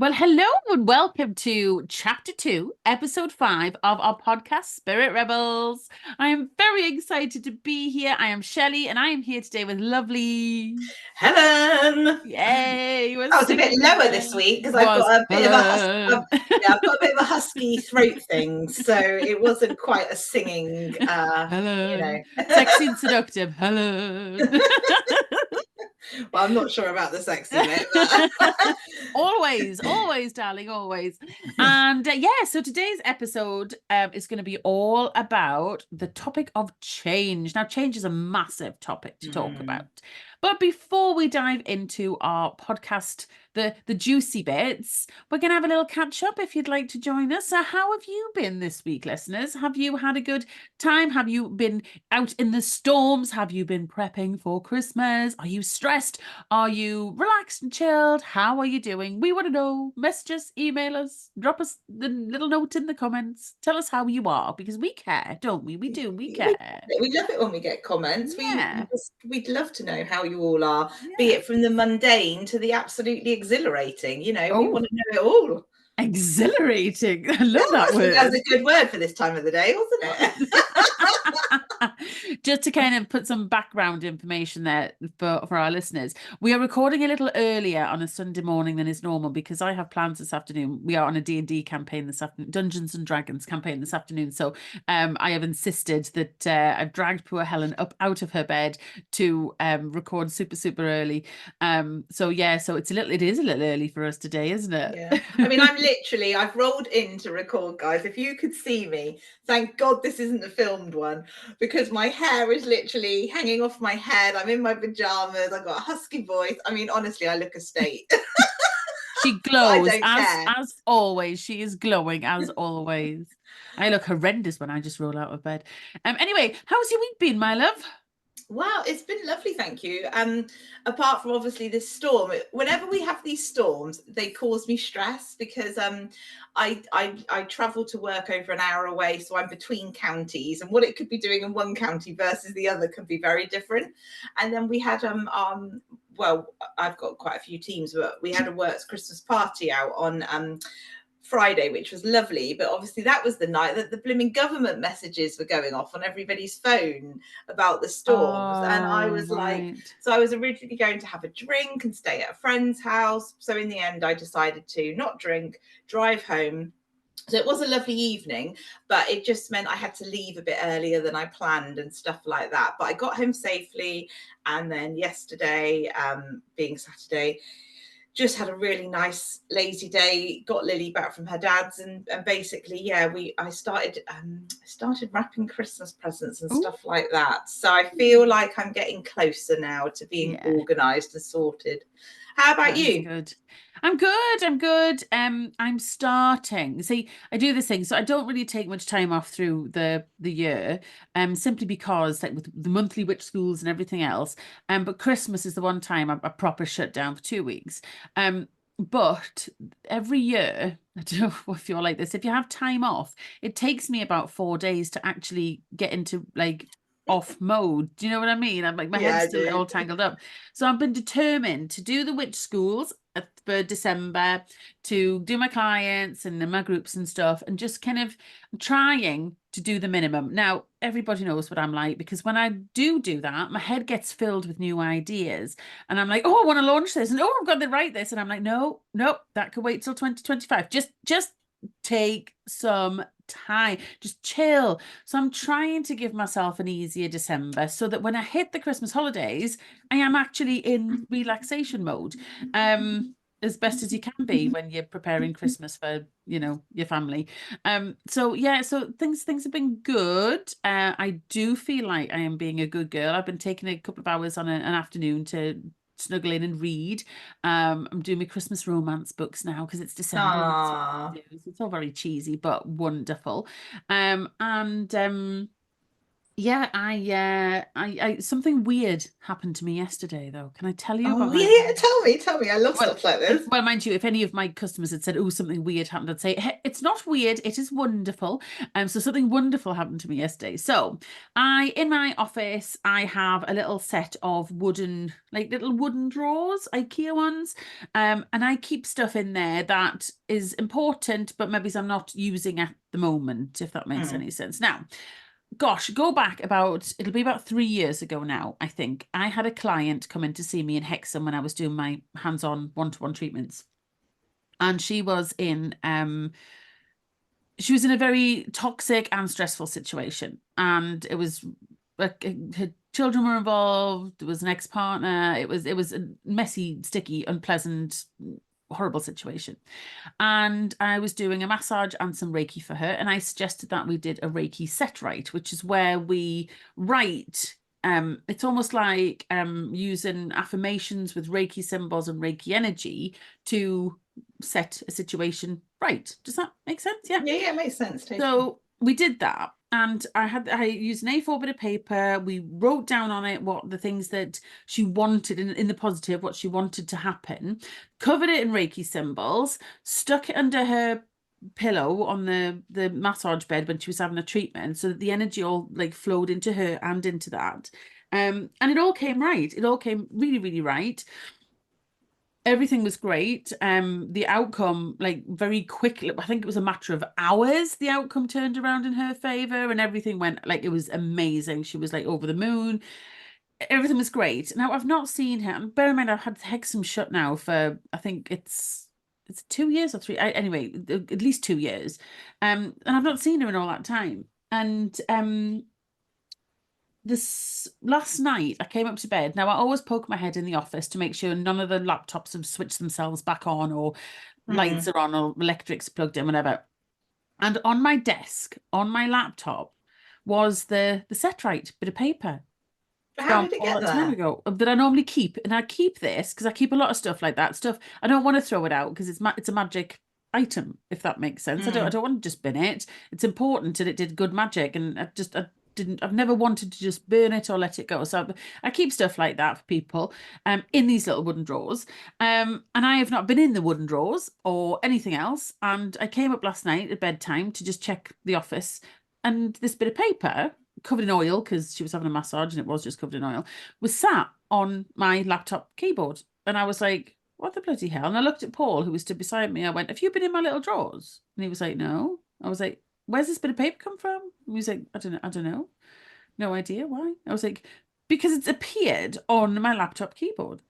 Well, hello and welcome to Chapter 2, Episode 5 of our podcast, Spirit Rebels. I am very excited to be here. I am Shelley and I am here today with lovely. Helen. Yay, you were I was a bit singing lower there. this week because I've Was got a bit of a Helen. yeah, I've got a bit of a husky throat thing, so it wasn't quite a singing, Helen. Sexy and seductive. Helen. Well, I'm not sure about the sexy bit, but always, darling, always. And so today's episode is going to be all about the topic of change. Now, change is a massive topic to talk about. But before we dive into our podcast, the juicy bits, we're going to have a little catch up if you'd like to join us. So how have you been this week, listeners? Have you had a good time? Have you been out in the storms? Have you been prepping for Christmas? Are you stressed? Are you relaxed and chilled? How are you doing? We want to know. Message us, email us, drop us the little note in the comments. Tell us how you are because we care, don't we? We do. We care. we love it when we get comments. Yeah. We'd love to know how you all are, be Yeah. it from the mundane to the absolutely exhilarating. We Oh, want to know it all. exhilarating. I Yeah, love that I think that was word. a good word for this time of the day, wasn't it? Just to kind of put some background information there for our listeners, we are recording a little earlier on a Sunday morning than is normal because I have plans this afternoon. We are on a D&D campaign this afternoon, Dungeons and Dragons campaign this afternoon. So I have insisted that I've dragged poor Helen up out of her bed to record super early. So it is a little early for us today, isn't it? Yeah. I mean, I've rolled in to record, guys. If you could see me, thank God this isn't a filmed one because my hair is literally hanging off my head. I'm in my pajamas. I've got a husky voice. I mean, honestly, I look a state. She But I glows don't care. as always. She is glowing as always. I look horrendous when I just roll out of bed. Anyway, how's your week been, my love? Wow, it's been lovely, thank you. Apart from obviously this storm, whenever we have these storms, they cause me stress because I travel to work over an hour away, so I'm between counties, and what it could be doing in one county versus the other can be very different. And then we had well, I've got quite a few teams, but we had a works Christmas party out on Friday, which was lovely. But obviously, that was the night that the blooming government messages were going off on everybody's phone about the storms. And I Oh, was like, right. so I was originally going to have a drink and stay at a friend's house. So in the end, I decided to not drink, drive home. So it was a lovely evening, but it just meant I had to leave a bit earlier than I planned and stuff like that. But I got home safely. And then yesterday, being Saturday, just had a really nice lazy day, got Lily back from her dad's, and basically I started wrapping Christmas presents and Ooh, stuff like that. So I feel like I'm getting closer now to being yeah. organized and sorted. How about That is you? good. I'm good. I'm good. I'm starting. See, I do this thing, so I don't really take much time off through the year, simply because like with the monthly witch schools and everything else. But Christmas is the one time I proper shut down for 2 weeks. But every year, I don't know if you're like this, if you have time off, it takes me about 4 days to actually get into like off mode. Do you know what I mean? I'm like my Yeah, head's I still do. all tangled up. So I've been determined to do the witch schools for December, to do my clients and my groups and stuff, and just kind of trying to do the minimum. Now, everybody knows what I'm like because when I do that, my head gets filled with new ideas, and I'm like, oh, I want to launch this, and oh, I've got to write this, and I'm like, no, no, that could wait till 2025. Just take some time, just chill. So I'm trying to give myself an easier December so that when I hit the Christmas holidays, I am actually in relaxation mode. As best as you can be when you're preparing Christmas for, your family. So things have been good. I do feel like I am being a good girl. I've been taking a couple of hours on an afternoon to snuggle in and read. I'm doing my Christmas romance books now because it's December and that's what I Ah, do. So it's all very cheesy but wonderful. And Yeah, I something weird happened to me yesterday, though. Can I tell you Oh about yeah, my? yeah. Tell me. I love Well, stuff like this. well, mind you, if any of my customers had said, "Oh, something weird happened," I'd say, "Hey, it's not weird. It is wonderful." So something wonderful happened to me yesterday. So, in my office, I have a little set of wooden, like little wooden drawers, IKEA ones, and I keep stuff in there that is important, but maybe I'm not using at the moment, if that makes Mm. any sense. Now, gosh, go back about, it'll be about 3 years ago now, I think. I had a client come in to see me in Hexham when I was doing my hands-on one-to-one treatments. And she was in a very toxic and stressful situation. And it was like her children were involved, there was an ex-partner, it was a messy, sticky, unpleasant, horrible situation. And I was doing a massage and some Reiki for her. And I suggested that we did a Reiki set right, which is where we write. It's almost like using affirmations with Reiki symbols and Reiki energy to set a situation right. Does that make sense? Yeah. Yeah, yeah, it makes sense totally. So we did that. And I used an A4 bit of paper. We wrote down on it what the things that she wanted in the positive, what she wanted to happen, covered it in Reiki symbols, stuck it under her pillow on the massage bed when she was having a treatment so that the energy all like flowed into her and into that. And it all came right. It all came really, really right. Everything was great. The outcome, like very quickly, I think it was a matter of hours, the outcome turned around in her favor and everything went like it was amazing. She was like over the moon. Everything was great. Now I've not seen her. And bear in mind, I've had Hexham shut now for I think it's 2 years or three. Anyway, at least 2 years. And I've not seen her in all that time. And this last night I came up to bed. Now I always poke my head in the office to make sure none of the laptops have switched themselves back on or lights Mm. are on or electrics plugged in, whatever. And on my desk, on my laptop, was the set right bit of paper How from did it all get that time there? ago that I normally keep. And I keep this because I keep a lot of stuff like that. Stuff I don't want to throw it out because it's a magic item, if that makes sense. I Mm. don't want to just bin it. It's important and it did good magic. And I've never wanted to just burn it or let it go. So I keep stuff like that for people in these little wooden drawers. And I have not been in the wooden drawers or anything else. And I came up last night at bedtime to just check the office and this bit of paper covered in oil because she was having a massage and it was just covered in oil, was sat on my laptop keyboard. And I was like, what the bloody hell? And I looked at Paul, who was stood beside me. I went, have you been in my little drawers? And he was like, no. I was like, where's this bit of paper come from? And he was like, I don't know. No idea why. I was like, because it's appeared on my laptop keyboard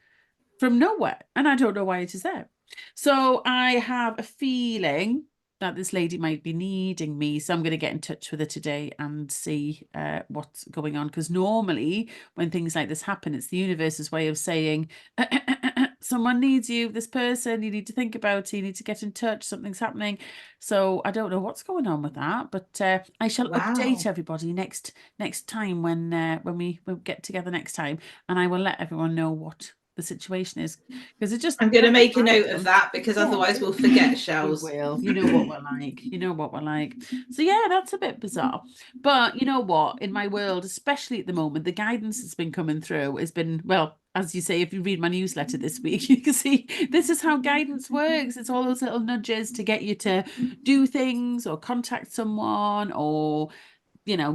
from nowhere, and I don't know why it is there. So I have a feeling that this lady might be needing me, so I'm going to get in touch with her today and see what's going on. Because normally, when things like this happen, it's the universe's way of saying, someone needs you, this person, you need to think about it, you need to get in touch, something's happening. So I don't know what's going on with that, but I shall update Wow. everybody next time when we get together next time, and I will let everyone know what the situation is because it just I'm going to wasn't make a note of random. that because Yeah, otherwise we'll forget, we shells. will. You know what we're like. You know what we're like. So yeah, that's a bit bizarre. But you know what? In my world, especially at the moment, the guidance that's been coming through has been, well, as you say, if you read my newsletter this week, you can see this is how guidance works. It's all those little nudges to get you to do things or contact someone or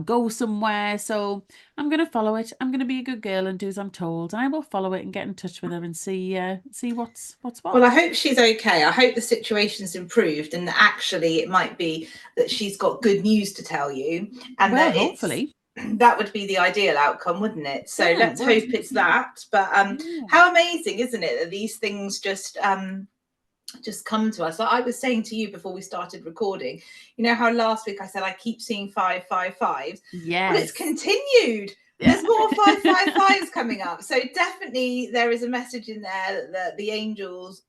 go somewhere. So I'm going to follow it. I'm going to be a good girl and do as I'm told, and I will follow it and get in touch with her and see what's Well, I what. hope she's okay. I hope the situation's improved and that actually it might be that she's got good news to tell you and Well, that it's hopefully, that would be the ideal outcome, wouldn't it? So yeah, it let's would. hope it's that. But Yeah, how amazing, isn't it, that these things just come to us. Like I was saying to you before we started recording, you know how last week I said I keep seeing 555s. Well, it's yes, continued. yeah. There's more 555s coming up. So definitely there is a message in there that the angels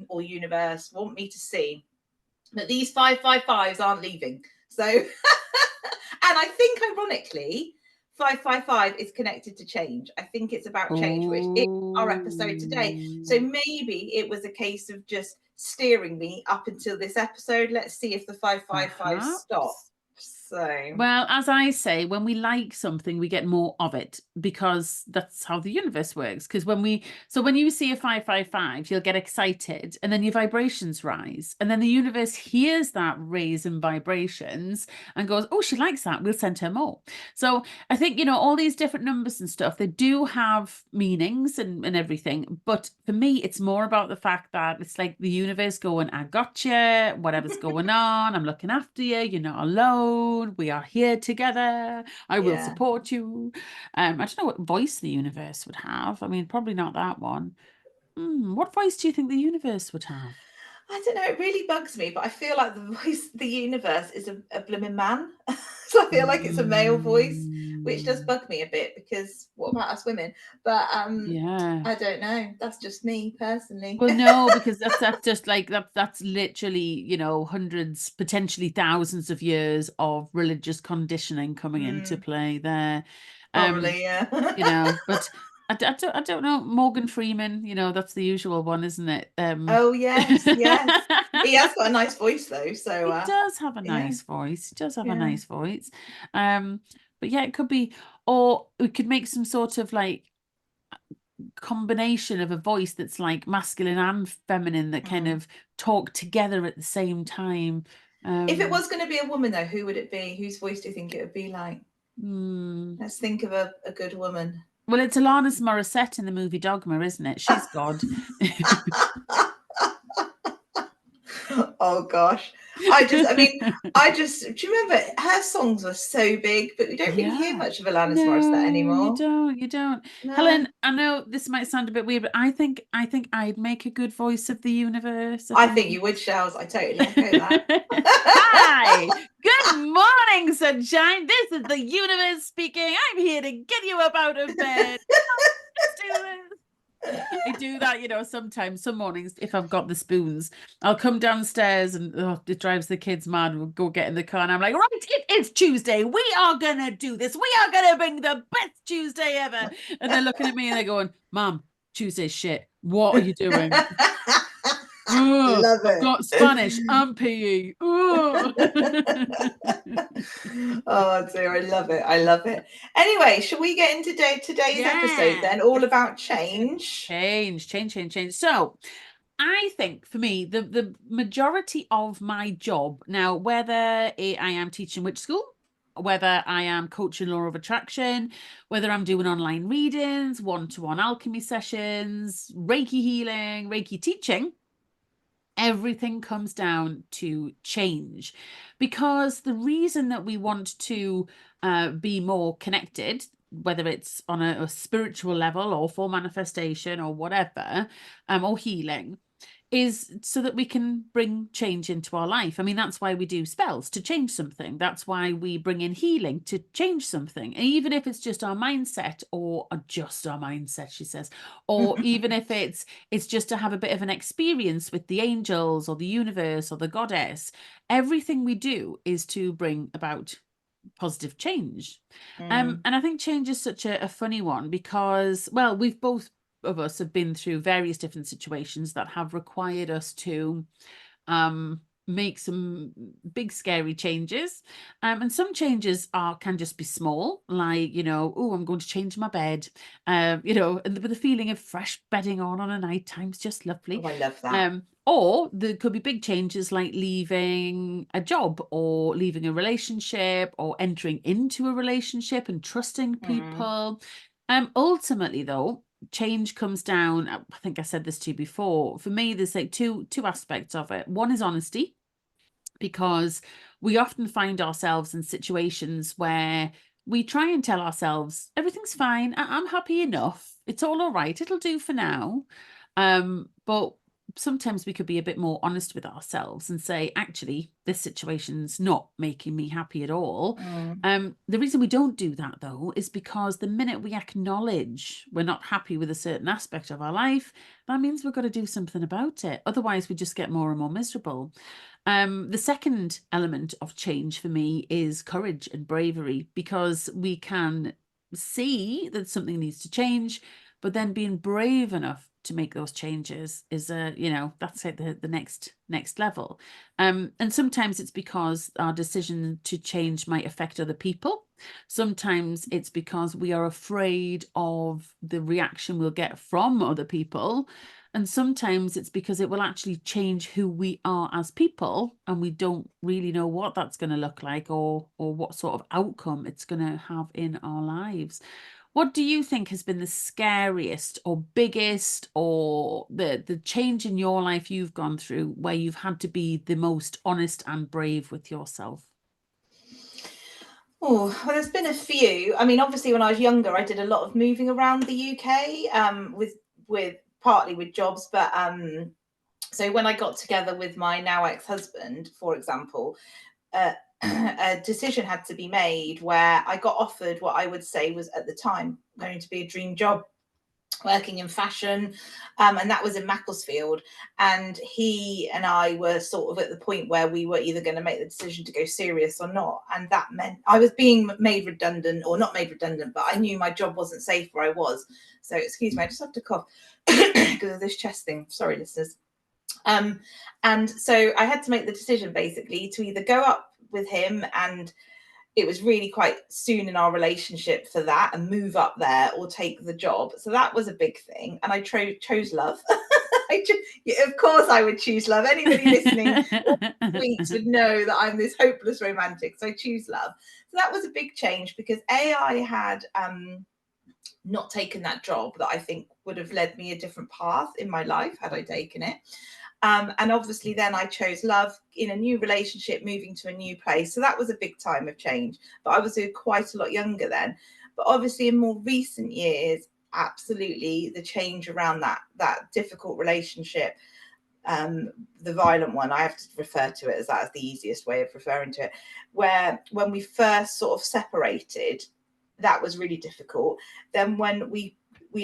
or universe want me to see that these 555s aren't leaving. So and I think ironically 555 is connected to change. I think it's about change, which is our episode today. So Oh, maybe it was a case of just steering me up until this episode. Let's see if the 555 stop. perhaps. So, Well, as I say, when we like something, we get more of it because that's how the universe works. Because when you see a 555, you'll get excited and then your vibrations rise. And then the universe hears that raise in vibrations and goes, oh, she likes that. We'll send her more. So I think, all these different numbers and stuff, they do have meanings and everything. But for me, it's more about the fact that it's like the universe going, I got you, whatever's going on, I'm looking after you, you're not alone, we are here together, I will yeah. support you. I don't know what voice the universe would have. I mean, probably not that one. What voice do you think the universe would have? I don't know, it really bugs me, but I feel like the voice of the universe is a blooming man. So I feel like it's a male voice, which does Mm, bug me a bit because what about us women? But yeah. I don't know. That's just me personally. Well, no, because that's just like that's literally, hundreds, potentially thousands of years of religious conditioning coming into Mm, play there. Um, probably, yeah. but I don't know. Morgan Freeman, that's the usual one, isn't it? Oh yes, yes. He has got a nice voice though, so He does have a yeah, nice voice. He does have a yeah. nice voice. Um, but yeah, it could be, or we could make some sort of like combination of a voice that's like masculine and feminine that kind Mm. of talk together at the same time. If it Um, was going to be a woman though, who would it be? Whose voice do you think it would be like? hmm. Let's think of a good woman. Well, it's Alanis Morissette in the movie Dogma, isn't it? She's God. Oh gosh. Do you remember her songs were so big, but we don't really hear Yeah. much of Alanis Morissette No, you anymore. don't. You don't. No. Helen, I know this might sound a bit weird, but I think I'd make a good voice of the universe. I I think think you would, Shells. I totally echo that. Hi, good morning, sunshine. This is the universe speaking. I'm here to get you up out of bed. Let's do this. I do that, sometimes, some mornings, if I've got the spoons, I'll come downstairs and it drives the kids mad. We'll go get in the car and I'm like, right, it is Tuesday. We are going to do this. We are going to bring the best Tuesday ever. And they're looking at me and they're going, Mom, Tuesday's shit. What are you doing? Ugh, Love I've it. got Spanish and PE. Ugh. Oh dear, I love it. I love it. Anyway, shall we get into today's episode Yeah, then? All let's about get into it. change. Change. So, I think for me, the majority of my job now, whether I am teaching witch school, whether I am coaching law of attraction, whether I'm doing online readings, one-to-one alchemy sessions, Reiki healing, Reiki teaching, everything comes down to change. Because the reason that we want to be more connected, whether it's on a spiritual level or for manifestation or whatever, or healing, is so that we can bring change into our life. I mean, that's why we do spells, to change something. That's why we bring in healing, to change something. And even if it's just our mindset or just our mindset, she says, or even if it's just to have a bit of an experience with the angels or the universe or the goddess, everything we do is to bring about positive change. Mm, And I think change is such a funny one because, well, we've both of us have been through various different situations that have required us to make some big scary changes. And some changes can just be small, like, oh, I'm going to change my bed. And with the feeling of fresh bedding on a night time's just lovely. oh, I love that. Or there could be big changes like leaving a job or leaving a relationship or entering into a relationship and trusting Mm, people. Ultimately, though, change comes down. I think I said this to you before. For me, there's like two aspects of it. One is honesty, because we often find ourselves in situations where we try and tell ourselves everything's fine. I'm happy enough. It's all right. It'll do for now. But sometimes we could be a bit more honest with ourselves and say, actually, this situation's not making me happy at all. mm. The reason we don't do that, though, is because the minute we acknowledge we're not happy with a certain aspect of our life, that means we've got to do something about it. Otherwise, we just get more and more miserable. The second element of change for me is courage and bravery, because we can see that something needs to change, but then being brave enough to make those changes is that's like the next level. And sometimes it's because our decision to change might affect other people. Sometimes it's because we are afraid of the reaction we'll get from other people. And sometimes it's because it will actually change who we are as people, and we don't really know what that's going to look like, or what sort of outcome it's going to have in our lives. What do you think has been the scariest or biggest, or the change in your life you've gone through where you've had to be the most honest and brave with yourself? Oh, well, there's been a few. I mean, obviously, when I was younger, I did a lot of moving around the UK, with partly with jobs, but so when I got together with my now ex-husband, for example, a decision had to be made where I got offered what I would say was at the time going to be a dream job, working in fashion, and that was in Macclesfield. And he and I were sort of at the point where we were either going to make the decision to go serious or not, and that meant I was being made redundant, or not made redundant, but I knew my job wasn't safe where I was. So excuse me, I just have to cough because of this chest thing. Sorry, listeners. And so I had to make the decision basically to either go up with him, and it was really quite soon in our relationship for that, and move up there, or take the job. So that was a big thing. And I chose love. Of course, I would choose love. Anybody listening tweets would know that I'm this hopeless romantic. So I choose love. So that was a big change because I had not taken that job that I think would have led me a different path in my life had I taken it. And obviously, then I chose love in a new relationship, moving to a new place. So that was a big time of change. But I was quite a lot younger then. But obviously, in more recent years, absolutely the change around that difficult relationship, the violent one, I have to refer to it as that, as the easiest way of referring to it, where when we first sort of separated, that was really difficult. Then when we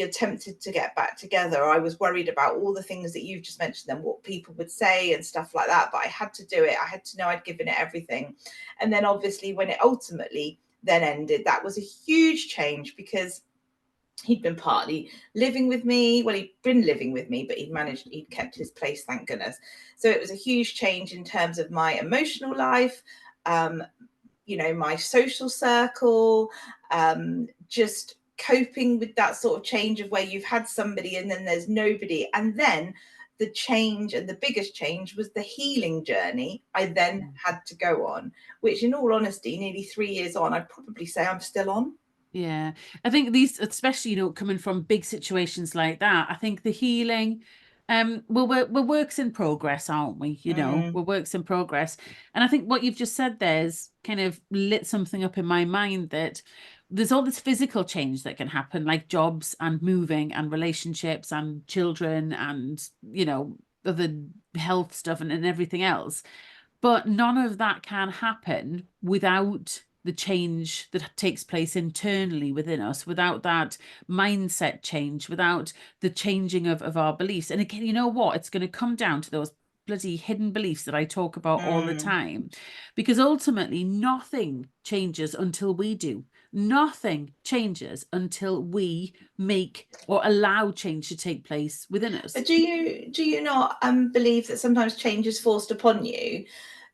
attempted to get back together, I was worried about all the things that you've just mentioned, then what people would say and stuff like that. But I had to do it. I had to know I'd given it everything. And then obviously when it ultimately then ended, that was a huge change because he'd been partly living with me. Well, he'd been living with me, but he'd kept his place, thank goodness. So it was a huge change in terms of my emotional life, my social circle, just coping with that sort of change of where you've had somebody and then there's nobody. And then the change, and the biggest change, was the healing journey I then had to go on, which in all honesty, nearly 3 years on, I'd probably say I'm still on. Yeah, I think these, especially, coming from big situations like that, I think the healing, well, we're works in progress, aren't we? We're works in progress. And I think what you've just said there's kind of lit something up in my mind, that there's all this physical change that can happen, like jobs and moving and relationships and children and, other health stuff and everything else. But none of that can happen without the change that takes place internally within us, without that mindset change, without the changing of our beliefs. And again, you know what? It's going to come down to those bloody hidden beliefs that I talk about all the time. Because ultimately, nothing changes until we do. Nothing changes until we make or allow change to take place within us. But do you not believe that sometimes change is forced upon you,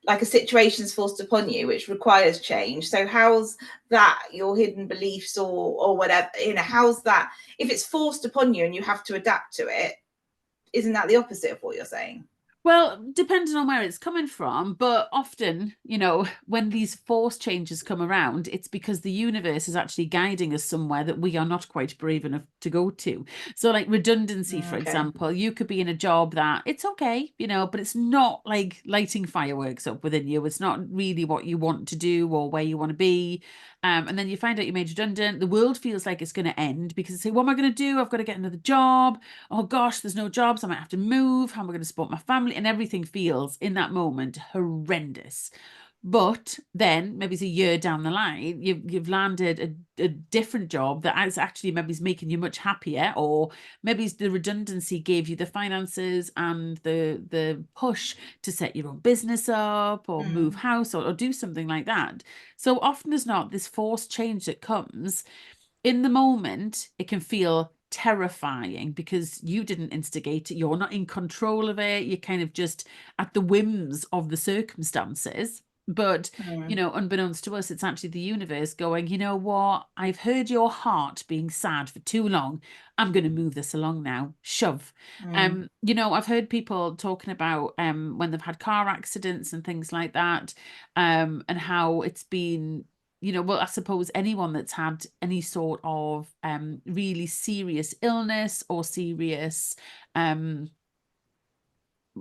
like a situation's forced upon you, which requires change? So how's that your hidden beliefs, or whatever? How's that, if it's forced upon you and you have to adapt to it? Isn't that the opposite of what you're saying? Well, depending on where it's coming from, but often, when these force changes come around, it's because the universe is actually guiding us somewhere that we are not quite brave enough to go to. So, like redundancy, for Okay. example, you could be in a job that it's okay, but it's not like lighting fireworks up within you. It's not really what you want to do or where you want to be. And then you find out you're made redundant. The world feels like it's going to end because you say, what am I going to do? I've got to get another job. Oh gosh, there's no jobs. I might have to move. How am I going to support my family? And everything feels in that moment horrendous. But then maybe it's a year down the line, you've landed a different job that is actually maybe is making you much happier, or maybe the redundancy gave you the finances and the push to set your own business up, or move house, or do something like that. So often as not, this forced change that comes in the moment, it can feel terrifying because you didn't instigate it. You're not in control of it. You're kind of just at the whims of the circumstances. But, Mm, unbeknownst to us, it's actually the universe going, you know what? I've heard your heart being sad for too long. I'm going to move this along now. Shove. mm, I've heard people talking about when they've had car accidents and things like that, and how it's been, well, I suppose anyone that's had any sort of really serious illness or serious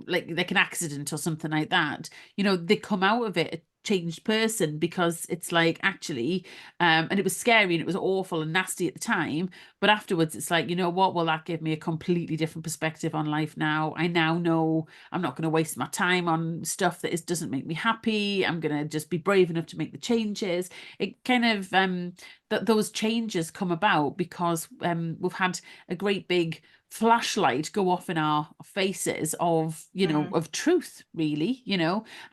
like an accident or something like that, they come out of it a changed person, because it's like, actually, and it was scary and it was awful and nasty at the time, but afterwards it's like, you know what, well, that gave me a completely different perspective on life. Now I now know I'm not going to waste my time on stuff that doesn't make me happy. I'm going to just be brave enough to make the changes. It kind of that those changes come about because we've had a great big flashlight go off in our faces of, mm. of truth, really.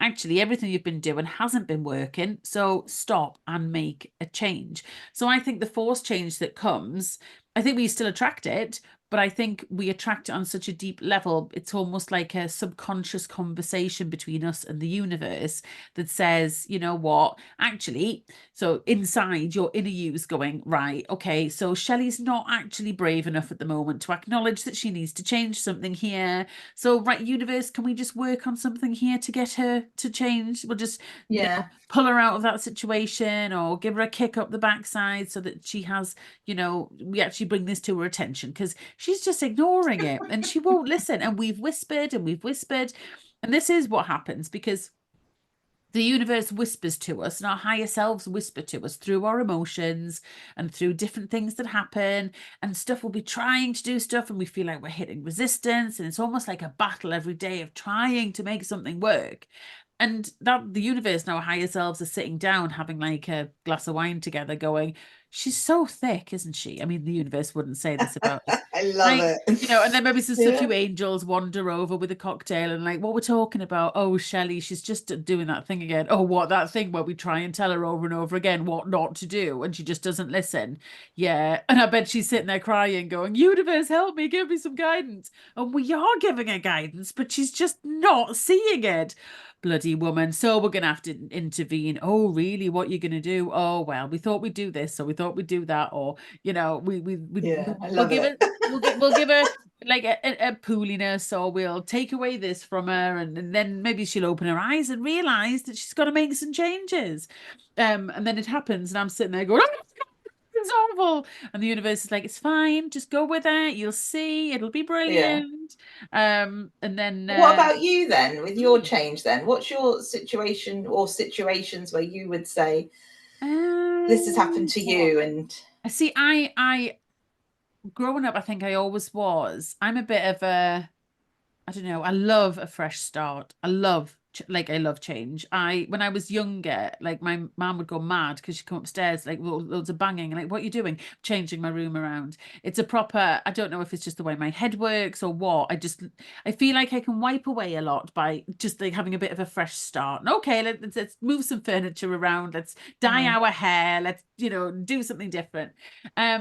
Actually everything you've been doing hasn't been working, so stop and make a change. So I think the force change that comes, I think we still attract it, but I think we attract it on such a deep level. It's almost like a subconscious conversation between us and the universe that says, you know what, actually, so inside your inner you is going, right, okay, so Shelley's not actually brave enough at the moment to acknowledge that she needs to change something here. So, right, universe, can we just work on something here to get her to change? We'll just, Yeah. pull her out of that situation or give her a kick up the backside so that she has, we actually bring this to her attention, because she's just ignoring it and she won't listen. And we've whispered and we've whispered. And this is what happens because the universe whispers to us, and our higher selves whisper to us through our emotions and through different things that happen. And stuff will be trying to do stuff, and we feel like we're hitting resistance. And it's almost like a battle every day of trying to make something work. And that the universe and our higher selves are sitting down having like a glass of wine together, going, she's so thick, isn't she? I mean, the universe wouldn't say this about us. I love Like, it. and then maybe just a Yeah. few angels wander over with a cocktail and like, what we're talking about? Oh, Shelley, she's just doing that thing again. Oh, what, that thing where we try and tell her over and over again what not to do, and she just doesn't listen. Yeah. And I bet she's sitting there crying, going, universe, help me, give me some guidance. And we are giving her guidance, but she's just not seeing it. Bloody woman. So we're going to have to intervene. Oh, really? What are you going to do? Oh, well, we thought we'd do this, or we thought we'd do that, or, Yeah, I we'll love give it. it, we'll give her like a pooliness, or we'll take away this from her, and then maybe she'll open her eyes and realize that she's got to make some changes. And then it happens, and I'm sitting there going, oh, it's awful. And the universe is like, it's fine, just go with it. You'll see, it'll be Yeah. brilliant. And then What about you then, with your mm, change then? What's your situation or situations where you would say this has happened to what? you? And I see. I growing up, I think I always was. I'm a bit of a, I don't know. I love a fresh start. I love change. When I was younger, like my mom would go mad because she'd come upstairs, like loads of banging, and like, what are you doing? Changing my room around. It's a proper, I don't know if it's just the way my head works or what. I feel like I can wipe away a lot by just like having a bit of a fresh start. And okay, let's move some furniture around. Let's dye mm, our hair. Let's, do something different.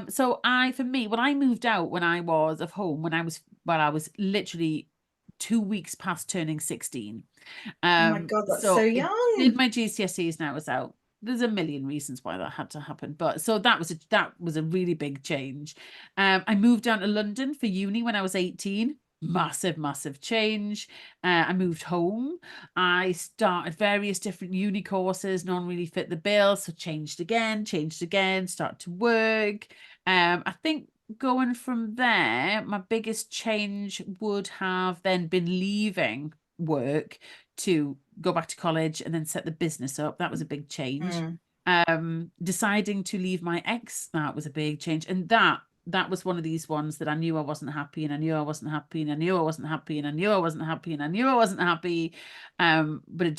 So for me, when I moved out when I was of home, when I was literally 2 weeks past turning 16. oh my God, that's so So I did young. my GCSEs now I was out. There's a million reasons why that had to happen, but so that was a really big change. I moved down to London for uni when I was 18. Massive, massive change. I moved home. I started various different uni courses. None really fit the bill, so changed again, started to work. I think going from there, my biggest change would have then been leaving work to go back to college and then set the business up. That was a big change. Mm, Deciding to leave my ex, that was a big change. And that was one of these ones that I knew I wasn't happy, and I knew I wasn't happy, and I knew I wasn't happy, and I knew I wasn't happy, and I knew I wasn't happy. But it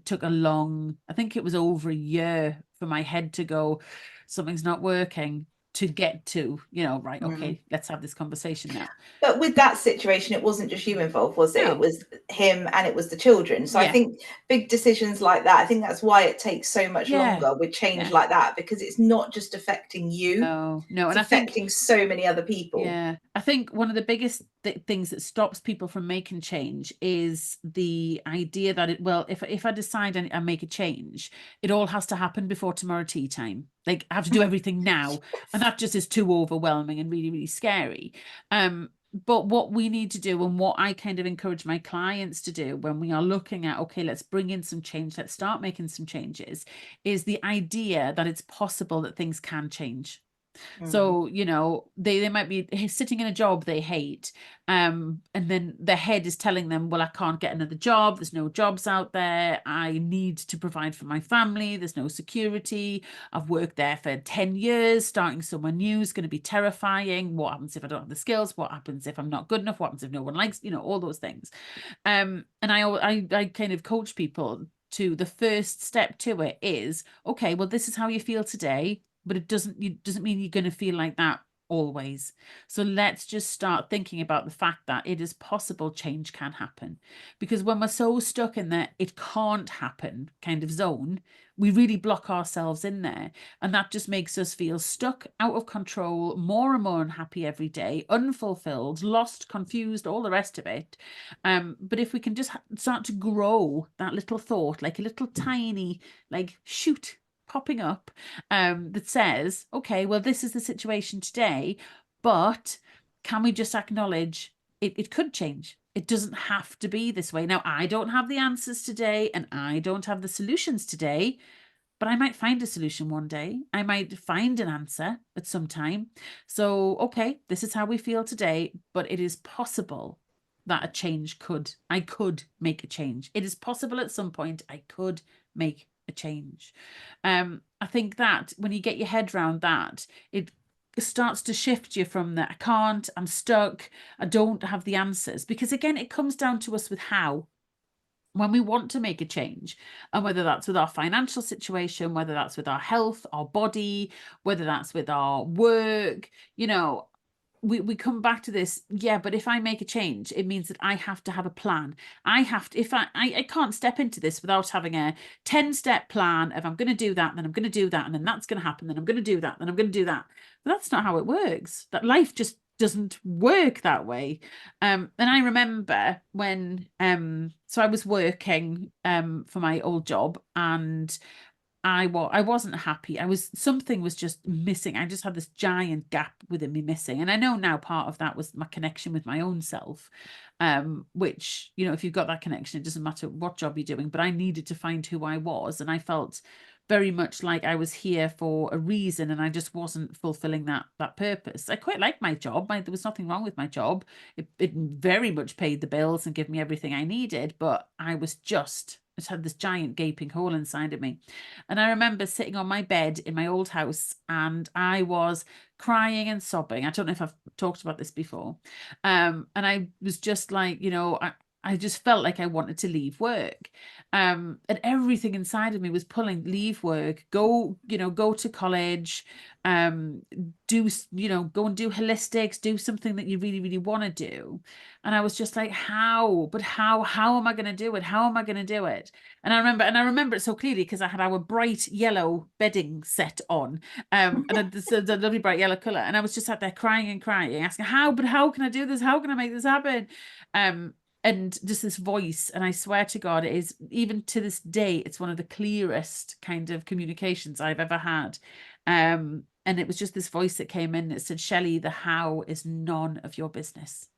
took a long, I think it was over a year for my head to go, something's not working. to get to, you know, right, Mm. okay, let's have this conversation now. But with that situation, it wasn't just you involved, was it? It No. was him and it was the children. So I Yeah. think big decisions like that, I think that's why it takes so much Yeah. longer with change Yeah. like that, because it's not just affecting you, No. it's And I think, affecting so many other people. yeah, I think one of the biggest things that stops people from making change is the idea that well, if I decide and make a change, it all has to happen before tomorrow tea time. Like I have to do everything now, and that just is too overwhelming and really, really scary. But what we need to do, and what I kind of encourage my clients to do when we are looking at, okay, let's bring in some change, let's start making some changes, is the idea that it's possible that things can change. Mm. So, you know, they might be sitting in a job they hate, and then their head is telling them, well, I can't get another job. There's no jobs out there. I need to provide for my family. There's no security. I've worked there for 10 years. Starting somewhere new is going to be terrifying. What happens if I don't have the skills? What happens if I'm not good enough? What happens if no one likes, you know, all those things. And I kind of coach people to the first step to it is, okay, well, this is how you feel today, but it doesn't mean you're going to feel like that always. So let's just start thinking about the fact that it is possible change can happen. Because when we're so stuck in that it can't happen kind of zone, we really block ourselves in there. And that just makes us feel stuck, out of control, more and more unhappy every day, unfulfilled, lost, confused, all the rest of it. But if we can just start to grow that little thought, like a little tiny, like shoot popping up, that says, okay, well, this is the situation today, but can we just acknowledge it could change? It doesn't have to be this way. Now, I don't have the answers today and I don't have the solutions today, but I might find a solution one day. I might find an answer at some time. So, okay, this is how we feel today, but it is possible that I could make a change. It is possible at some point I could make a change. I think that when you get your head around that, it starts to shift you from that I can't, I'm stuck, I don't have the answers. Because again, it comes down to us with how. When we want to make a change, and whether that's with our financial situation, whether that's with our health, our body, whether that's with our work, you know, we come back to this, yeah, but if I make a change, it means that I have to have a plan. I have to, if I can't step into this without having a 10-step plan of I'm going to do that, then I'm going to do that, and then that's going to happen, then I'm going to do that, then I'm going to do that. But that's not how it works. That life just doesn't work that way. And I remember when so I was working for my old job, and I wasn't happy. Something was just missing. I just had this giant gap within me missing. And I know now part of that was my connection with my own self. Which, you know, if you've got that connection, it doesn't matter what job you're doing, but I needed to find who I was. And I felt very much like I was here for a reason and I just wasn't fulfilling that purpose. I quite liked my job. There was nothing wrong with my job. It very much paid the bills and gave me everything I needed, but it had this giant gaping hole inside of me. And I remember sitting on my bed in my old house and I was crying and sobbing. I don't know if I've talked about this before. And I was just like, you know, I just felt like I wanted to leave work. And everything inside of me was pulling, leave work, go, you know, go to college, do, you know, go and do holistics, do something that you really, really want to do. And I was just like, how am I going to do it? How am I going to do it? And I remember it so clearly because I had our bright yellow bedding set on, and the lovely bright yellow color. And I was just sat there crying and crying, asking, how can I do this? How can I make this happen? And just this voice, and I swear to God, it is, even to this day, it's one of the clearest kind of communications I've ever had. And it was just this voice that came in. It said, Shelley, the how is none of your business.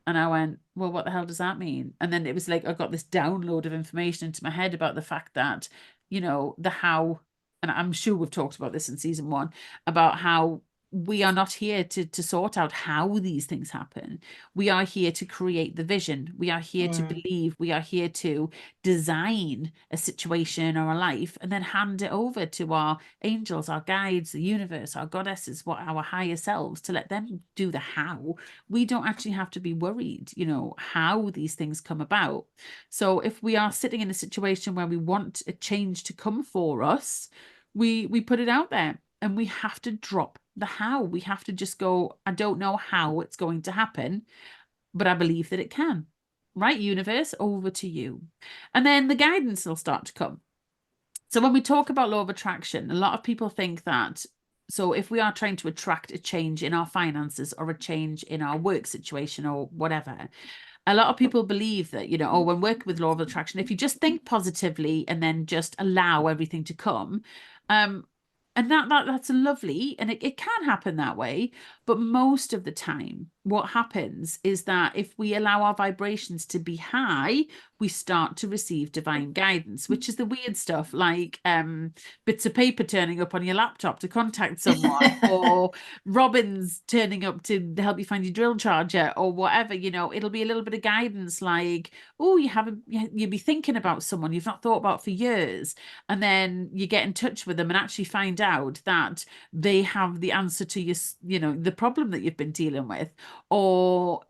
And I went, well, what the hell does that mean? And then it was like I got this download of information into my head about the fact that, you know, the how, and I'm sure we've talked about this in season 1, about how we are not here to sort out how these things happen. We are here to create the vision. We are here to believe. We are here to design a situation or a life and then hand it over to our angels, our guides, the universe, our goddesses, what our higher selves, to let them do the how. We don't actually have to be worried, you know, how these things come about. So if we are sitting in a situation where we want a change to come for us, we put it out there. And we have to drop the how. We have to just go, I don't know how it's going to happen, but I believe that it can. Right, universe, over to you. And then the guidance will start to come. So when we talk about law of attraction, a lot of people think that, so if we are trying to attract a change in our finances or a change in our work situation or whatever, a lot of people believe that, oh, when working with law of attraction, if you just think positively and then just allow everything to come, and that's lovely, and it can happen that way. But most of the time, what happens is that if we allow our vibrations to be high, we start to receive divine guidance, which is the weird stuff like bits of paper turning up on your laptop to contact someone, or Robins turning up to help you find your drill charger or whatever. It'll be a little bit of guidance like, oh, you'll be thinking about someone you've not thought about for years, and then you get in touch with them and actually find out that they have the answer to the problem that you've been dealing with. Or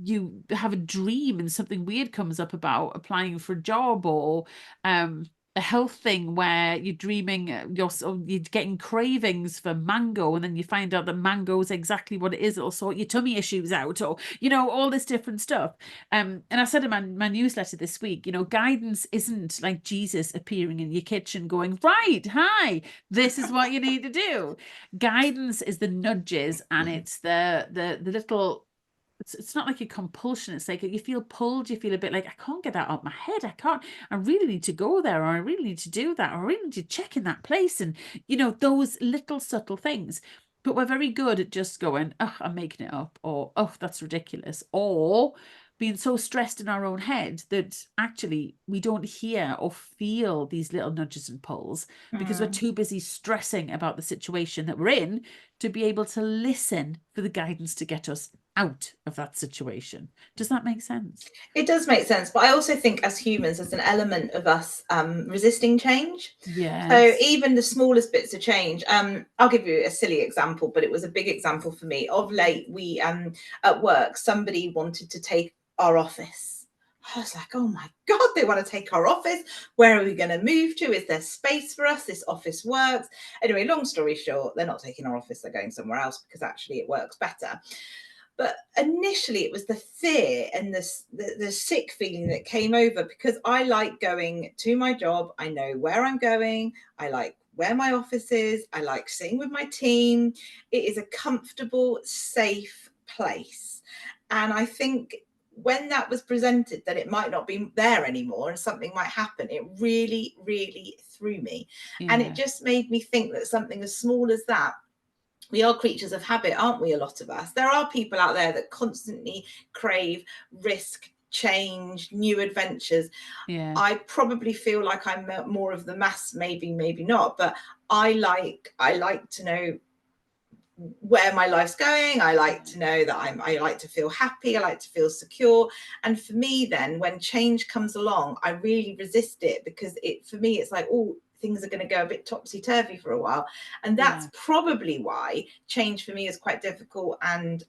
you have a dream and something weird comes up about applying for a job, or a health thing where you're dreaming you're getting cravings for mango, and then you find out that mango is exactly what it is. It'll sort your tummy issues out, or all this different stuff. And I said in my newsletter this week, guidance isn't like Jesus appearing in your kitchen going, right, hi, this is what you need to do. Guidance is the nudges, and it's the little, it's not like a compulsion. It's like you feel pulled, you feel a bit like, I can't get that out of my head. I really need to go there, or I really need to do that, or I really need to check in that place. And, those little subtle things. But we're very good at just going, oh, I'm making it up, or, oh, that's ridiculous, or being so stressed in our own head that actually we don't hear or feel these little nudges and pulls because we're too busy stressing about the situation that we're in to be able to listen for the guidance to get us out of that situation. Does that make sense? It does make sense, but I also think as humans, there's an element of us resisting change. Yes. So even the smallest bits of change, I'll give you a silly example, but it was a big example for me. Of late, we at work, somebody wanted to take our office. I was like, oh my God, they want to take our office. Where are we going to move to? Is there space for us? This office works. Anyway, long story short, they're not taking our office. They're going somewhere else because actually it works better. But initially it was the fear and the sick feeling that came over, because I like going to my job. I know where I'm going. I like where my office is. I like sitting with my team. It is a comfortable, safe place. And I think when that was presented that it might not be there anymore and something might happen, it really, really threw me. And it just made me think that something as small as that, we are creatures of habit, aren't we? A lot of us. There are people out there that constantly crave risk, change, new adventures. Yeah. I probably feel like I'm more of the mass, maybe not, but I like to know where my life's going. I like to know that I like to feel happy. I like to feel secure. And for me, then when change comes along, I really resist it, because for me, it's like, oh, things are going to go a bit topsy-turvy for a while. And that's probably why change for me is quite difficult and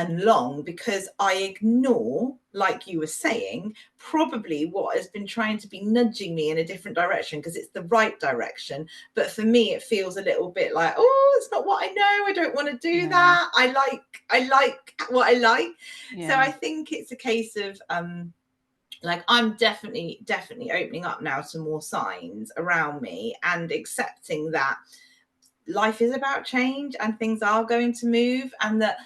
long, because I ignore, like you were saying, probably what has been trying to be nudging me in a different direction, because it's the right direction. But for me, it feels a little bit like, oh, it's not what I know. I don't want to do that. I like what I like. So I think it's a case of like, I'm definitely opening up now to more signs around me and accepting that life is about change and things are going to move, and that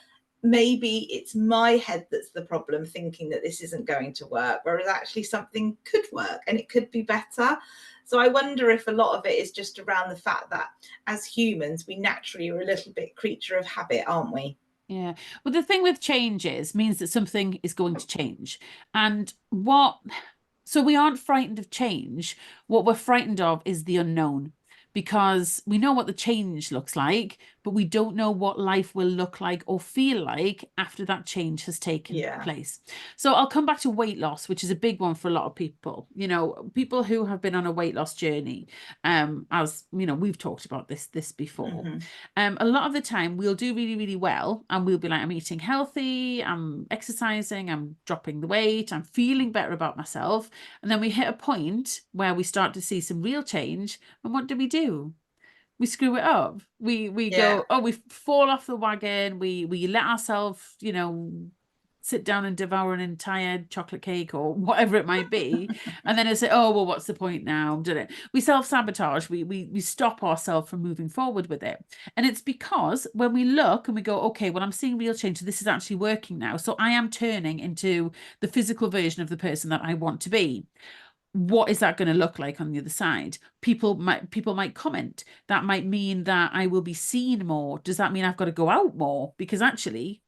maybe it's my head that's the problem, thinking that this isn't going to work, whereas actually something could work and it could be better. So I wonder if a lot of it is just around the fact that as humans, we naturally are a little bit creature of habit, aren't we? Yeah. Well, the thing with changes means that something is going to change. And so we aren't frightened of change. What we're frightened of is the unknown, because we know what the change looks like, but we don't know what life will look like or feel like after that change has taken place. So I'll come back to weight loss, which is a big one for a lot of people. People who have been on a weight loss journey, as we've talked about this before. A lot of the time we'll do really, really well, and we'll be like, I'm eating healthy, I'm exercising, I'm dropping the weight, I'm feeling better about myself. And then we hit a point where we start to see some real change. And what do? we screw it up. We Yeah. go, oh, we fall off the wagon. We let ourselves, sit down and devour an entire chocolate cake or whatever it might be, and then it's say, oh well, what's the point now? Did it? We self-sabotage. We stop ourselves from moving forward with it, and it's because when we look and we go, okay, well, I'm seeing real change. So this is actually working now. So I am turning into the physical version of the person that I want to be. What is that going to look like on the other side? People might comment. That might mean that I will be seen more. Does that mean I've got to go out more? Because actually,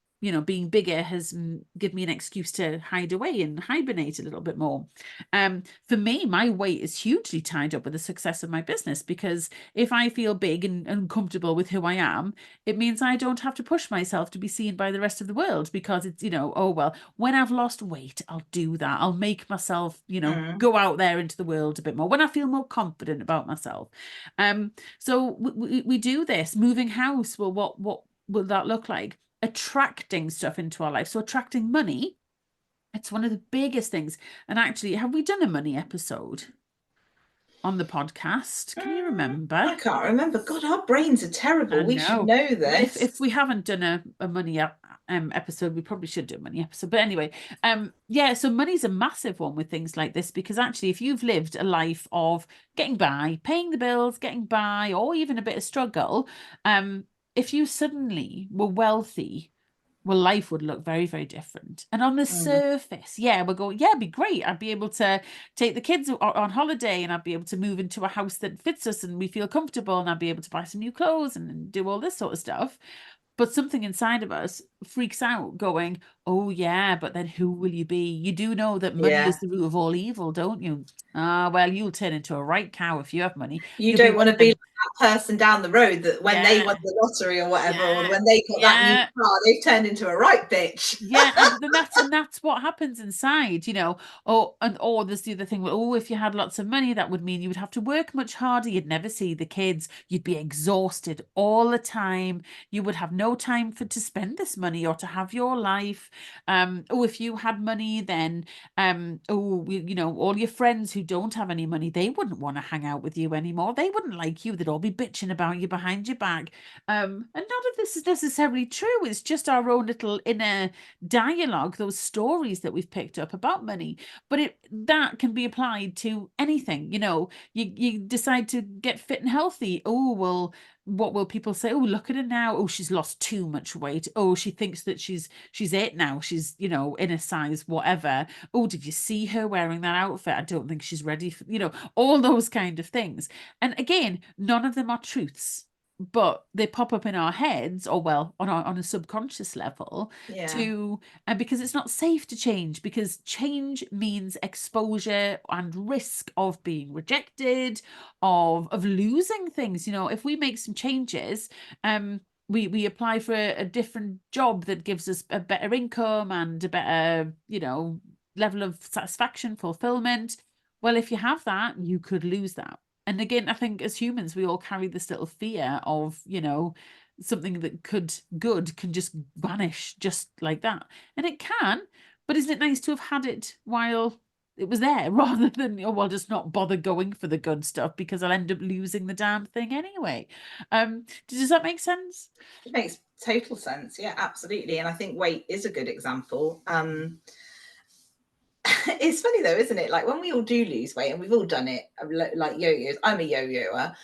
being bigger has given me an excuse to hide away and hibernate a little bit more. For me, my weight is hugely tied up with the success of my business, because if I feel big and comfortable with who I am, it means I don't have to push myself to be seen by the rest of the world, because it's, oh, well, when I've lost weight, I'll do that. I'll make myself, Mm. go out there into the world a bit more when I feel more confident about myself. So we do this moving house. Well, what will that look like? Attracting stuff into our life. So attracting money, it's one of the biggest things. And actually, have we done a money episode on the podcast? Can you remember? I can't remember. God, our brains are I terrible. We should know. know If this. we haven't done a money episode, we probably should do a money episode. But anyway, yeah, so money's a massive one with things like this, because actually, if you've lived a life of getting by, paying the bills, getting by, or even a bit of struggle, if you suddenly were wealthy, well, life would look very, very different. And on the Mm. surface, yeah, we're going, yeah, it'd be great. I'd be able to take the kids on holiday, and I'd be able to move into a house that fits us and we feel comfortable, and I'd be able to buy some new clothes and do all this sort of stuff. But something inside of us freaks out, going, oh, yeah, but then who will you be? You do know that money Yeah. is the root of all evil, don't you? Ah, well, you'll turn into a right cow if you have money. You You'll be don't want one to of be like them. that person down the road that when they won Yeah, the lottery or whatever, or yeah, when they got that new yeah. car, they've turned into a right bitch. Yeah, and that's what happens inside, Oh, or there's the other thing. Well, oh, if you had lots of money, that would mean you would have to work much harder. You'd never see the kids. You'd be exhausted all the time. You would have no time to spend this money or to have your life. Oh, if you had money, then all your friends who don't have any money, they wouldn't want to hang out with you anymore. They wouldn't like you. They'd all be bitching about you behind your back. And none of this is necessarily true. It's just our own little inner dialogue, those stories that we've picked up about money. But that can be applied to anything. You decide to get fit and healthy. Oh, well, what will people say? Oh, look at her now. Oh, she's lost too much weight. Oh, she thinks that she's it now. She's, in a size whatever. Oh, did you see her wearing that outfit? I don't think she's ready for, all those kind of things. And again, none of them are truths, but they pop up in our heads, or well, on a subconscious level, Yeah. to and because it's not safe to change, because change means exposure and risk of being rejected, of losing things. If we make some changes, we apply for a different job that gives us a better income and a better, level of satisfaction, fulfillment. Well, if you have that, you could lose that. And again, I think as humans, we all carry this little fear of, something that good can just vanish just like that. And it can, but isn't it nice to have had it while it was there, rather than, oh, well, just not bother going for the good stuff because I'll end up losing the damn thing anyway. Does that make sense? It makes total sense. Yeah, absolutely. And I think weight is a good example. It's funny though, isn't it? Like when we all do lose weight, and we've all done it, like yo-yos. I'm a yo-yoer.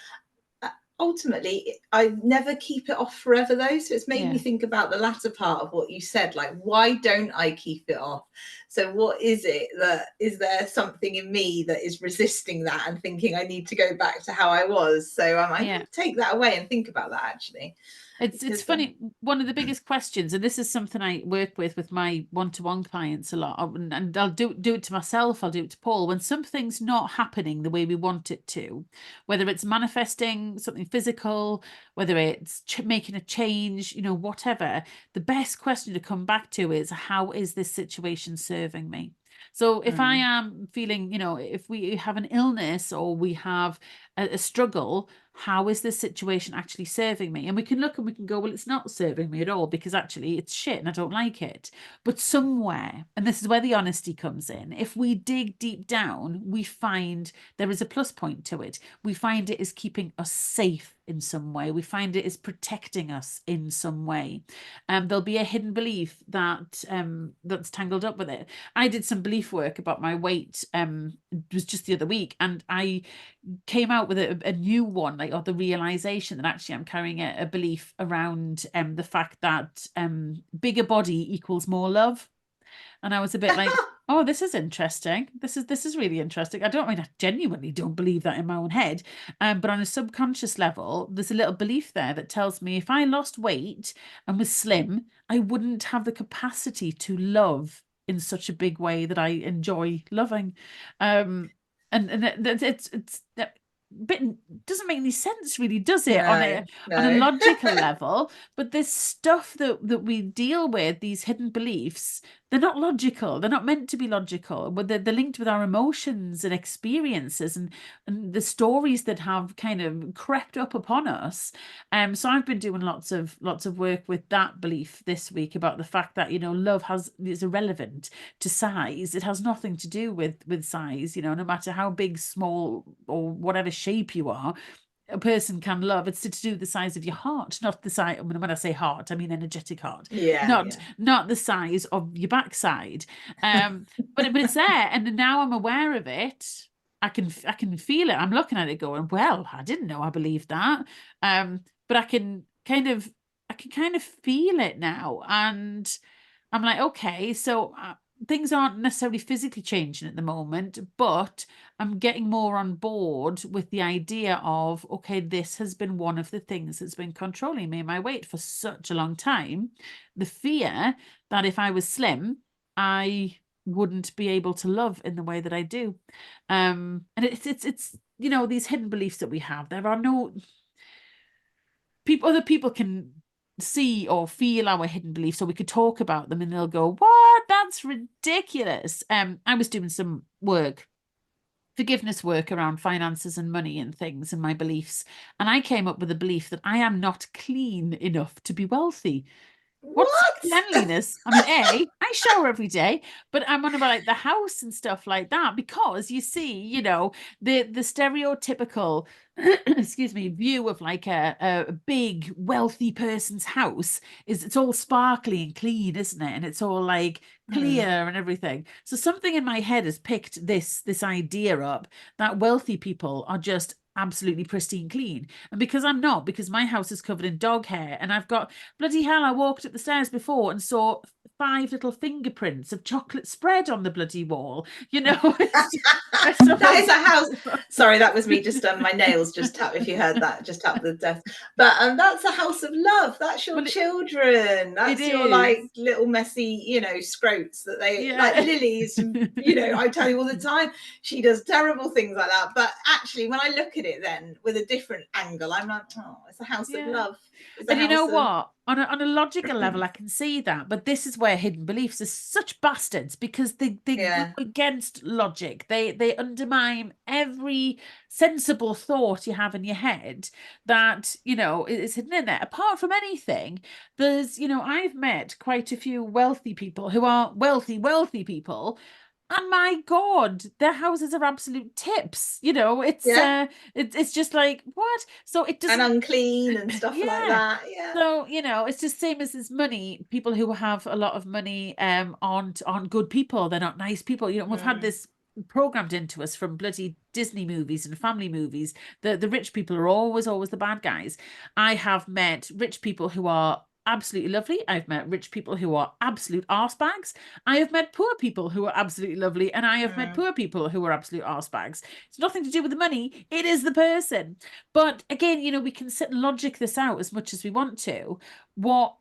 Ultimately, I never keep it off forever though. So it's made me Yeah. think about the latter part of what you said. Like, why don't I keep it off? So what is it that is there something in me that is resisting that and thinking I need to go back to how I was? So I Yeah. might take that away and think about that actually. It's Because funny. One of the biggest questions, and this is something I work with my one-to-one clients a lot, and I'll do it to myself. I'll do it to Paul. When something's not happening the way we want it to, whether it's manifesting something physical, whether it's making a change, whatever, the best question to come back to is, how is this situation serving me? So if I am feeling, if we have an illness or we have a struggle, how is this situation actually serving me? And we can look and we can go, well, it's not serving me at all, because actually it's shit and I don't like it. But somewhere, and this is where the honesty comes in, if we dig deep down, we find there is a plus point to it. We find it is keeping us safe in some way. We find it is protecting us in some way. There'll be a hidden belief that that's tangled up with it. I did some belief work about my weight. It was just the other week, and I came out with a new one, like, or the realization that actually I'm carrying a belief around the fact that bigger body equals more love. And I was a bit like, oh, this is interesting. This is really interesting. I genuinely don't believe that in my own head. But on a subconscious level, there's a little belief there that tells me if I lost weight and was slim, I wouldn't have the capacity to love in such a big way that I enjoy loving. It's that bit doesn't make any sense really, does it? On No, a no. logical level, but this stuff that we deal with, these hidden beliefs, they're not logical. They're not meant to be logical, but they're linked with our emotions and experiences and the stories that have kind of crept up upon us. So I've been doing lots of work with that belief this week about the fact that, love is irrelevant to size. It has nothing to do with size, no matter how big, small, or whatever shape you are, a person can love. It's to do with the size of your heart, not the size. When I say heart, I mean energetic heart, Yeah, not yeah. not the size of your backside. But it's there, and now I'm aware of it. I can feel it. I'm looking at it, going, well, I didn't know I believed that. But I can kind of feel it now, and I'm like, okay, so things aren't necessarily physically changing at the moment, but I'm getting more on board with the idea of, okay, this has been one of the things that's been controlling me and my weight for such a long time. The fear that if I was slim, I wouldn't be able to love in the way that I do. And it's these hidden beliefs that we have. There are no other people can see or feel our hidden beliefs, so we could talk about them and they'll go, what, that's ridiculous. I was doing some forgiveness work around finances and money and things and my beliefs, and I came up with a belief that I am not clean enough to be wealthy. What's What? cleanliness? I mean, I shower every day, but I'm on about like the house and stuff like that, because you see, the stereotypical, excuse me, view of like a big wealthy person's house is it's all sparkly and clean, isn't it? And it's all like clear Hmm. and everything. So something in my head has picked this idea up that wealthy people are just absolutely pristine clean. And because I'm not, because my house is covered in dog hair and I've got, bloody hell, I walked up the stairs before and saw 5 little fingerprints of chocolate spread on the bloody wall. It's That so is a house. Sorry, that was me just my nails just tap. If you heard that, just tap the desk. But that's a house of love. That's your well, children. it That's your like is. little messy, scroats that they like. Yeah. Lily's, I tell you all the time, she does terrible things like that. But actually, when I look at it then with a different angle, I'm like, oh, it's a house of Yeah. love. It's a And you know house of what? On a logical level, I can see that, but this is where hidden beliefs are such bastards, because they go yeah. against logic. They undermine every sensible thought you have in your head that is hidden in there. Apart from anything, there's I've met quite a few wealthy people who are wealthy people. And my God, their houses are absolute tips. Yeah. It's just like, what? So it And doesn't. unclean and stuff like Yeah. that. Yeah. So, it's just same as this money. People who have a lot of money aren't good people. They're not nice people. We've had Mm. this programmed into us from bloody Disney movies and family movies. The rich people are always the bad guys. I have met rich people who are absolutely lovely. I've met rich people who are absolute arsebags. I have met poor people who are absolutely lovely, and I have met Mm. poor people who are absolute arsebags. It's nothing to do with the money. It is the person. But again, we can sit and logic this out as much as we want to. What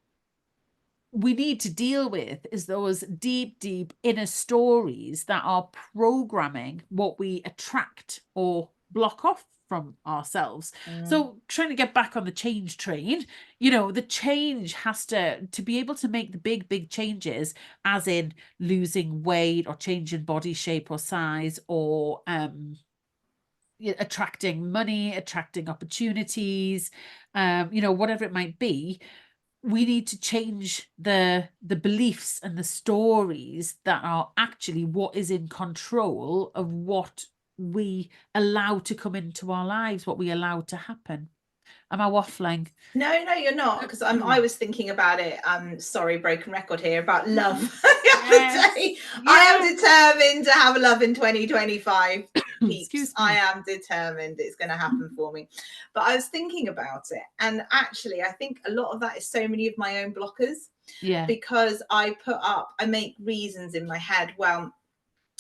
we need to deal with is those deep inner stories that are programming what we attract or block off from ourselves. Mm. So trying to get back on the change train, the change has to be able to make the big changes, as in losing weight or changing body shape or size, or attracting money, attracting opportunities, whatever it might be. We need to change the beliefs and the stories that are actually what is in control of what we allow to come into our lives, what we allow to happen. Am I waffling? No, you're not, because I was thinking about it. Sorry, broken record here, about love the other Yes. day. I am Yeah. determined to have a love in 2025. Peeps, Excuse I me. am determined it's going to happen for me. But I was thinking about it, and actually, I think a lot of that is so many of my own blockers, Yeah. because I make reasons in my head. Well,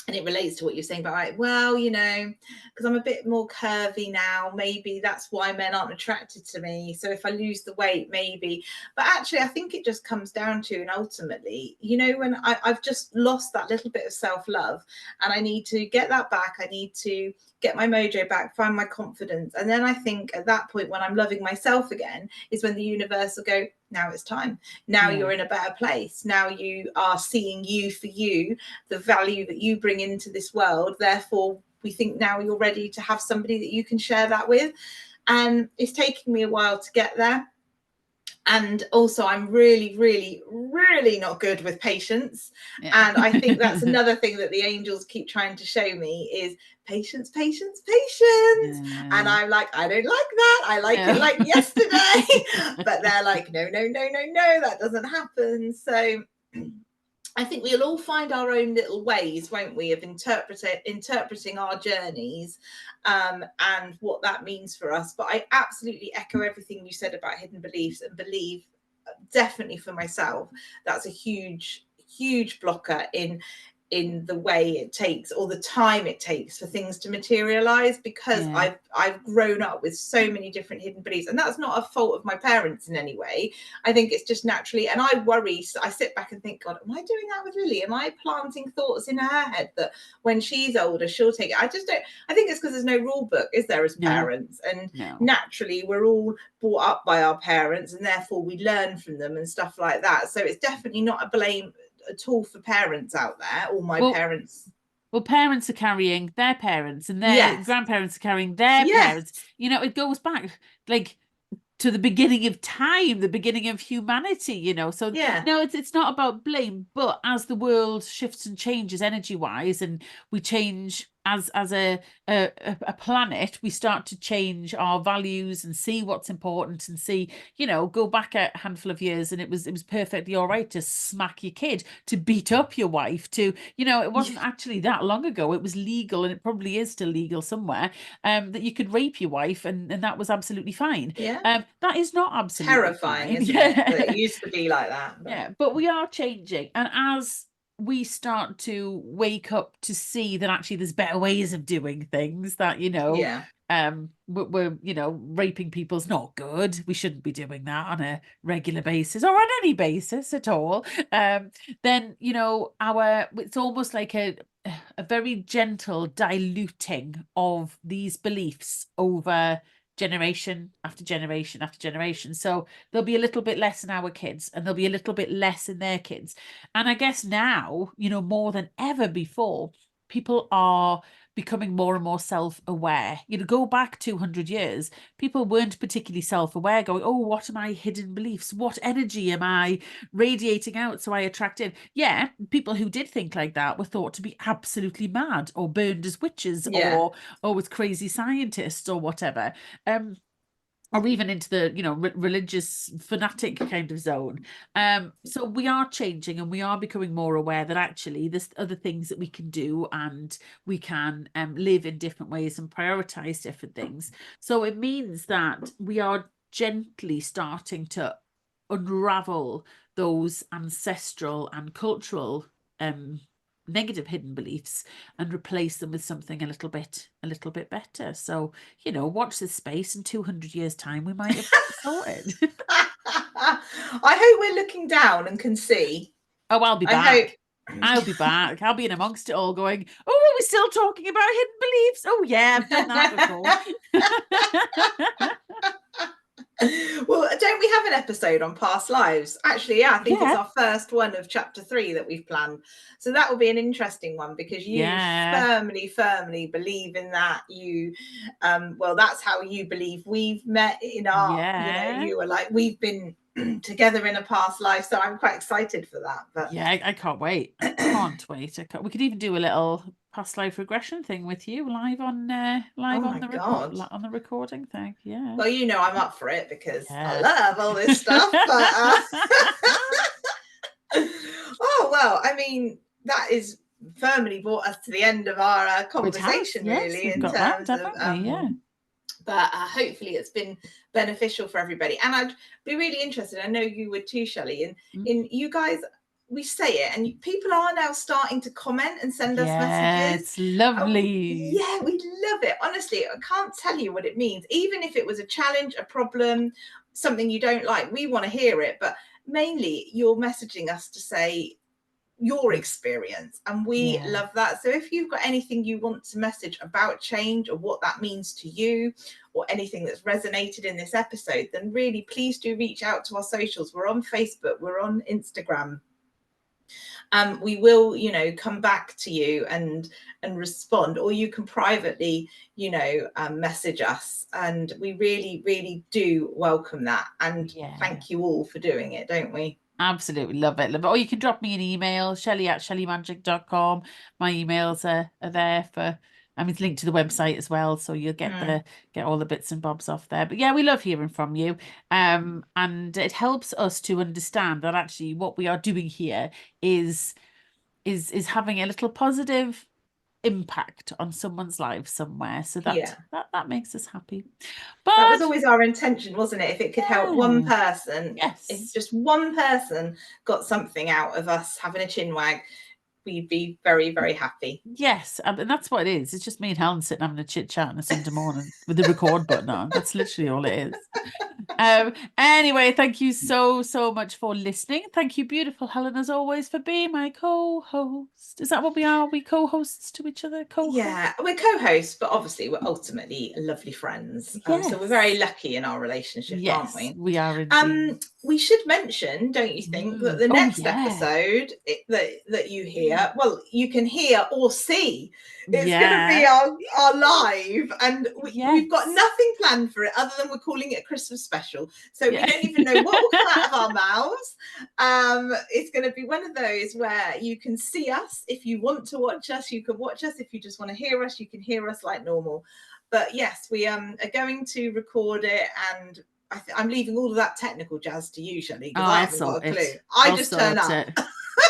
and it relates to what you're saying about, like, well, because I'm a bit more curvy now, maybe that's why men aren't attracted to me. So if I lose the weight, maybe. But actually, I think it just comes down to, and ultimately, when I've just lost that little bit of self-love, and I need to get that back. I need to get my mojo back, find my confidence. And then I think at that point, when I'm loving myself again, is when the universe will go, now it's time. Now Yeah. you're in a better place. Now you are seeing you for you, the value that you bring into this world. Therefore, we think now you're ready to have somebody that you can share that with. And it's taking me a while to get there. And also, I'm really, really, really not good with patience. Yeah. And I think that's another thing that the angels keep trying to show me is patience, patience, patience. And Yeah. I'm like, I don't like that. I like it like yesterday. But they're like, no, no, no, no, no, that doesn't happen. So I think we'll all find our own little ways, won't we, of interpreting our journeys, and what that means for us. But I absolutely echo everything you said about hidden beliefs, and believe, definitely for myself, that's a huge, huge blocker in the way it takes, or the time it takes, for things to materialize, because Yeah. I've grown up with so many different hidden beliefs. And that's not a fault of my parents in any way. I think it's just naturally, and I worry, I sit back and think, God, am I doing that with Lily? Am I planting thoughts in her head that when she's older she'll take it? I just don't. I think it's because there's no rule book, is there, as No. parents? And No. naturally we're all brought up by our parents, and therefore we learn from them and stuff like that. So it's definitely not a blame at all for parents out there, all my Well, parents. parents are carrying their parents, and their Yes, grandparents are carrying their parents. yes, It goes back like to the beginning of time, the beginning of humanity. So yeah, no, it's not about blame, but as the world shifts and changes energy wise, and we change as a planet, we start to change our values and see what's important, and see, go back a handful of years and it was perfectly all right to smack your kid, to beat up your wife, it wasn't actually that long ago. It was legal, and it probably is still legal somewhere, that you could rape your wife, and that was absolutely fine. yeah. That is not absolutely Terrifying, fine. isn't it? That it Yeah. used to be like that. But Yeah, but we are changing. And as we start to wake up to see that actually there's better ways of doing things, that, yeah, we're, raping people's not good. We shouldn't be doing that on a regular basis, or on any basis at all. Then, it's almost like a very gentle diluting of these beliefs over generation after generation after generation. So there'll be a little bit less in our kids, and there'll be a little bit less in their kids. And I guess now, more than ever before, people are becoming more and more self-aware. Go back 200 years, people weren't particularly self-aware, going, oh, what are my hidden beliefs? What energy am I radiating out so I attract in? Yeah, people who did think like that were thought to be absolutely mad, or burned as witches, yeah, or with crazy scientists, or whatever. Or even into the religious fanatic kind of zone. So we are changing, and we are becoming more aware that actually there's other things that we can do, and we can live in different ways and prioritize different things. So it means that we are gently starting to unravel those ancestral and cultural negative hidden beliefs, and replace them with something a little bit better. So, watch this space. In 200 years time, we might have got it sorted. I hope we're looking down and can see. Oh, I'll be I hope. back. I'll be back. I'll be in amongst it all, going, oh, are we still talking about hidden beliefs? Oh yeah, I've done that before. Well, don't we have an episode on past lives? Actually, yeah, I think it's Yeah. our first one of chapter 3 that we've planned. So that will be an interesting one, because you Yeah. firmly, firmly believe in that. Well, that's how you believe we've met in our, Yeah. you were like, we've been together in a past life. So I'm quite excited for that. But Yeah, I can't wait. I can't wait. We could even do a little past life regression thing with you live on Oh on my the God. on the recording thing. Yeah. Well, you know I'm up for it because I Yeah. love all this stuff. But oh well, I mean, that is firmly brought us to the end of our It has, conversation, yes, really, we've in got that, terms of definitely, yeah. but hopefully it's been beneficial for everybody. And I'd be really interested, I know you would too, Shelley, in you guys, we say it and people are now starting to comment and send us Yeah, messages. it's lovely. Yeah, we love it. Honestly, I can't tell you what it means. Even if it was a challenge, a problem, something you don't like, we want to hear it. But mainly you're messaging us to say your experience, and we love that. So if you've got anything you want to message about change or what that means to you, or anything that's resonated in this episode, then really please do reach out to our socials. We're on Facebook, we're on Instagram. We will, come back to you and respond, or you can privately, message us, and we really, really do welcome that. And thank you all for doing it, don't we? Absolutely love it. Love it. Or you can drop me an email, shelley@shelleymagic.com. My emails are there for, it's linked to the website as well, so you'll get all the bits and bobs off there. But yeah, we love hearing from you. And it helps us to understand that actually what we are doing here is having a little positive impact on someone's life somewhere. So that makes us happy. But that was always our intention, wasn't it? If it could help one person, if just one person got something out of us having a chin wag, we'd be very, very happy. Yes, and that's what it is. It's just me and Helen sitting having a chit chat on a Sunday morning with the record button on. That's literally all it is. Anyway, thank you so much for listening. Thank you, beautiful Helen, as always, for being my co-host. Is that what we are? We co-hosts to each other? Yeah, we're co-hosts, but obviously we're ultimately lovely friends. So we're very lucky in our relationship, aren't we? We are indeed. We should mention, don't you think, that the next episode that you hear, well, you can hear or see. It's going to be our live, and we've got nothing planned for it other than we're calling it a Christmas special. So we don't even know what will come out of our mouths. It's going to be one of those where you can see us. If you want to watch us, you can watch us. If you just want to hear us, you can hear us like normal. But yes, we are going to record it, and I'm leaving all of that technical jazz to you, Shelley, because I haven't got a clue. I'll just turn up.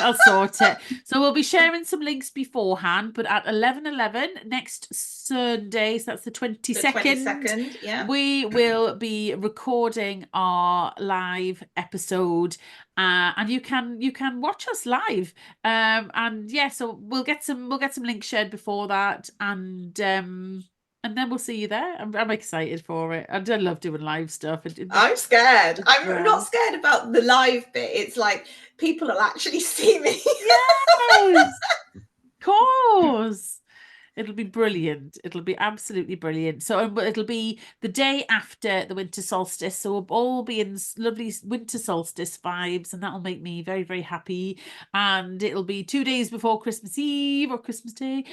I'll sort it. So we'll be sharing some links beforehand, but at 11:11 next Sunday, so that's the 22nd, we will be recording our live episode, and you can watch us live. And yeah, so we'll get some links shared before that, and then we'll see you there. I'm excited for it. I love doing live stuff. I'm scared. I'm not scared about the live bit. It's like people will actually see me. Yes, of course. It'll be brilliant. It'll be absolutely brilliant. So it'll be the day after the winter solstice. So we'll all be in lovely winter solstice vibes, and that'll make me very, very happy. And it'll be 2 days before Christmas Eve or Christmas Day.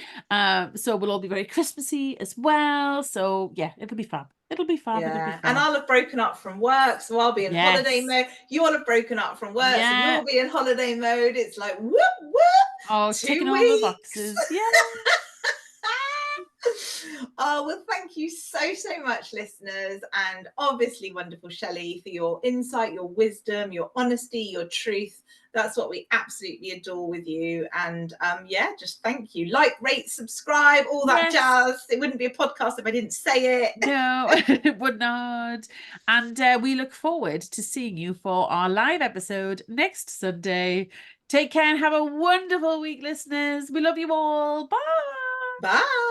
So we'll all be very Christmassy as well. So yeah, it'll be fab. It'll be fab. It'll be fab. And I'll have broken up from work, so I'll be in holiday mode. You all have broken up from work, so you'll be in holiday mode. It's like whoop whoop. Oh, ticking all the boxes. Yeah. Oh, well, thank you so much, listeners, and obviously wonderful Shelley, for your insight, your wisdom, your honesty, your truth. That's what we absolutely adore with you. And just thank you. Like, rate, subscribe, all that jazz. It wouldn't be a podcast if I didn't say it. No, it would not. And we look forward to seeing you for our live episode next Sunday. Take care and have a wonderful week, listeners. We love you all. Bye. Bye.